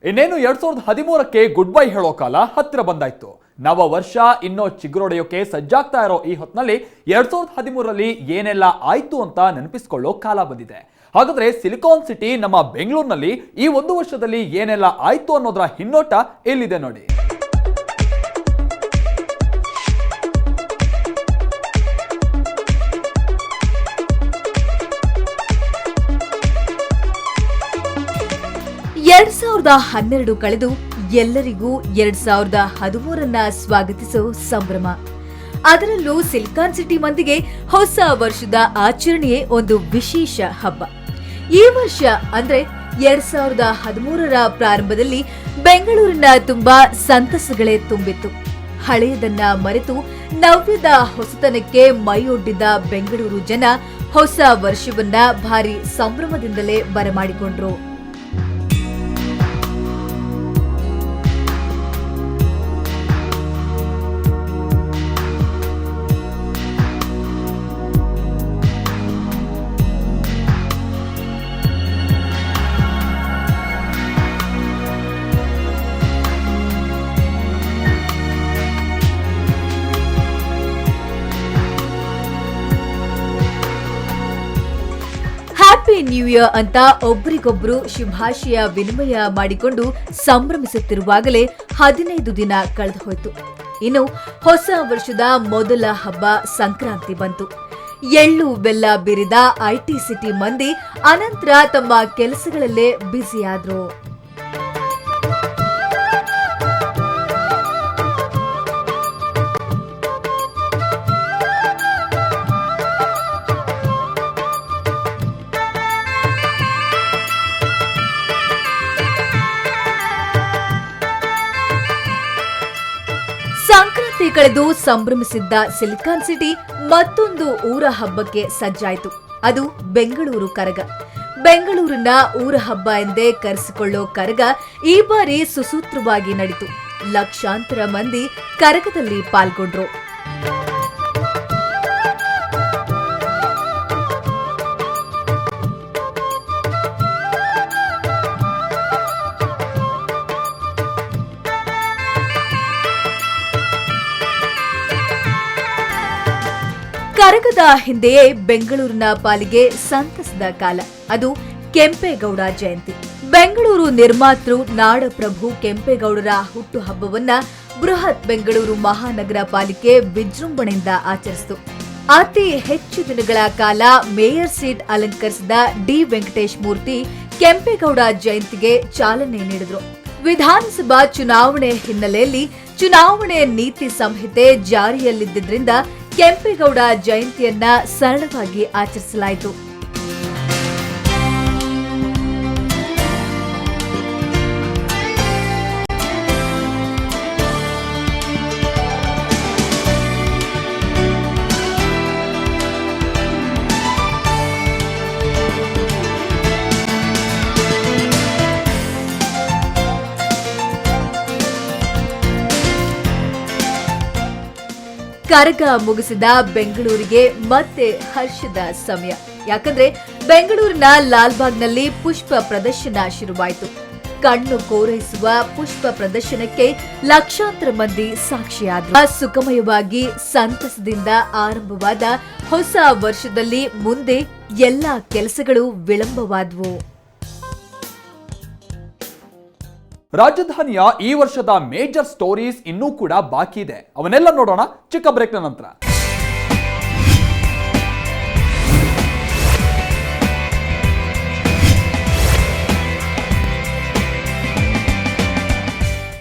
ಇನ್ನೇನು 2013ಕ್ಕೆ good bye ಹೇಳೋ ಕಾಲ ಹತ್ತಿರ ಬಂದಾಯ್ತು. ನವ ವರ್ಷ ಇನ್ನೋ ಚಿಗುರೊಡೆಯೋಕೆ ಸಜ್ಜಾಗ್ತಾ ಇರೋ ಈ ಹೊತ್ತಿನಲ್ಲಿ 2013ರಲ್ಲಿ ಏನೆಲ್ಲ ಆಯ್ತು ಅಂತ ನೆನಪಿಸಿಕೊಳ್ಳೋ ಕಾಲ ಬಂದಿದೆ. ಹಾಗಾದ್ರೆ ಸಿಲಿಕಾನ್ ಸಿಟಿ ನಮ್ಮ ಬೆಂಗಳೂರಿನಲ್ಲಿ ಈ ಒಂದು ವರ್ಷದಲ್ಲಿ ಏನೆಲ್ಲ ಆಯ್ತು ಅನ್ನೋದರ ಹಿನ್ನೋಟ ಎಲ್ಲಿದೆ ನೋಡಿ. ಎರಡ್ 2012 ಕಳೆದು ಎಲ್ಲರಿಗೂ 2013 ಸ್ವಾಗತಿಸೋ ಸಂಭ್ರಮ. ಅದರಲ್ಲೂ ಸಿಲಿಕಾನ್ ಸಿಟಿ ಮಂದಿಗೆ ಹೊಸ ವರ್ಷದ ಆಚರಣೆಯೇ ಒಂದು ವಿಶೇಷ ಹಬ್ಬ. ಈ ವರ್ಷ ಅಂದ್ರೆ 2013ರ ಪ್ರಾರಂಭದಲ್ಲಿ ಬೆಂಗಳೂರಿನ ತುಂಬಾ ಸಂತಸಗಳೇ ತುಂಬಿತ್ತು. ಹಳೆಯದನ್ನ ಮರೆತು ನವ್ಯದ ಹೊಸತನಕ್ಕೆ ಮೈಯೊಡ್ಡಿದ್ದ ಬೆಂಗಳೂರು ಜನ ಹೊಸ ವರ್ಷವನ್ನ ಭಾರಿ ಸಂಭ್ರಮದಿಂದಲೇ ಬರಮಾಡಿಕೊಂಡ್ರು. ಹ್ಯಾಪಿ ನ್ಯೂ ಇಯರ್ ಅಂತ ಒಬ್ಬರಿಗೊಬ್ಬರು ಶುಭಾಶಯ ವಿನಿಮಯ ಮಾಡಿಕೊಂಡು ಸಂಭ್ರಮಿಸುತ್ತಿರುವಾಗಲೇ 15 ದಿನ ಕಳೆದು ಹೋಯಿತು. ಇನ್ನು ಹೊಸ ವರ್ಷದ ಮೊದಲ ಹಬ್ಬ ಸಂಕ್ರಾಂತಿ ಬಂತು. ಎಳ್ಳು ಬೆಲ್ಲ ಬೀರಿದ ಐಟಿ ಸಿಟಿ ಮಂದಿ ಅನಂತರ ತಮ್ಮ ಕೆಲಸಗಳಲ್ಲೇ ಬ್ಯುಸಿಯಾದ್ರು. ಸಂಕ್ರಾಂತಿ ಕಳೆದು ಸಂಭ್ರಮಿಸಿದ್ದ ಸಿಲಿಕಾನ್ ಸಿಟಿ ಮತ್ತೊಂದು ಊರ ಹಬ್ಬಕ್ಕೆ ಸಜ್ಜಾಯಿತು. ಅದು ಬೆಂಗಳೂರು ಕರಗ. ಬೆಂಗಳೂರಿನ ಊರ ಹಬ್ಬ ಎಂದೇ ಕರೆಸಿಕೊಳ್ಳೋ ಕರಗ ಈ ಬಾರಿ ಸುಸೂತ್ರವಾಗಿ ನಡೆಯಿತು. ಲಕ್ಷಾಂತರ ಮಂದಿ ಕರಗದಲ್ಲಿ ಪಾಲ್ಗೊಂಡ್ರು. ಕರಗದ ಹಿಂದೆಯೇ ಬೆಂಗಳೂರಿನ ಪಾಲಿಗೆ ಸಂತಸದ ಕಾಲ. ಅದು ಕೆಂಪೇಗೌಡ ಜಯಂತಿ. ಬೆಂಗಳೂರು ನಿರ್ಮಾತೃ ನಾಡಪ್ರಭು ಕೆಂಪೇಗೌಡರ ಹುಟ್ಟುಹಬ್ಬವನ್ನ ಬೃಹತ್ ಬೆಂಗಳೂರು ಮಹಾನಗರ ಪಾಲಿಕೆ ವಿಜೃಂಭಣೆಯಿಂದ ಆಚರಿಸಿತು. ಅತಿ ಹೆಚ್ಚು ದಿನಗಳ ಕಾಲ ಮೇಯರ್ ಸೀಟ್ ಅಲಂಕರಿಸಿದ ಡಿ ವೆಂಕಟೇಶ್ ಮೂರ್ತಿ ಕೆಂಪೇಗೌಡ ಜಯಂತಿಗೆ ಚಾಲನೆ ನೀಡಿದರು. ವಿಧಾನಸಭಾ ಚುನಾವಣೆ ಹಿನ್ನೆಲೆಯಲ್ಲಿ ಚುನಾವಣೆ ನೀತಿ ಸಂಹಿತೆ ಜಾರಿಯಲ್ಲಿದ್ದರಿಂದ ಕೆಂಪೇಗೌಡ ಜಯಂತಿಯನ್ನ ಸರಳವಾಗಿ ಆಚರಿಸಲಾಯಿತು. ಕರಗ ಮುಗಿಸಿದ ಬೆಂಗಳೂರಿಗೆ ಮತ್ತೆ ಹರ್ಷದ ಸಮಯ. ಯಾಕಂದ್ರೆ ಬೆಂಗಳೂರಿನ ಲಾಲ್ಬಾಗ್ನಲ್ಲಿ ಪುಷ್ಪ ಪ್ರದರ್ಶನ ಶುರುವಾಯಿತು. ಕಣ್ಣು ಕೋರೈಸುವ ಪುಷ್ಪ ಪ್ರದರ್ಶನಕ್ಕೆ ಲಕ್ಷಾಂತರ ಮಂದಿ ಸಾಕ್ಷಿಯಾದರು. ಸುಖಮಯವಾಗಿ ಸಂತಸದಿಂದ ಆರಂಭವಾದ ಹೊಸ ವರ್ಷದಲ್ಲಿ ಮುಂದೆ ಎಲ್ಲಾ ಕೆಲಸಗಳು ವಿಳಂಬವಾದವು. ರಾಜಧಾನಿಯ ಈ ವರ್ಷದ ಮೇಜರ್ ಸ್ಟೋರೀಸ್ ಇನ್ನೂ ಕೂಡ ಬಾಕಿ ಇದೆ. ಅವನ್ನೆಲ್ಲ ನೋಡೋಣ ಚಿಕ್ಕ ಬ್ರೇಕ್ನ ನಂತರ.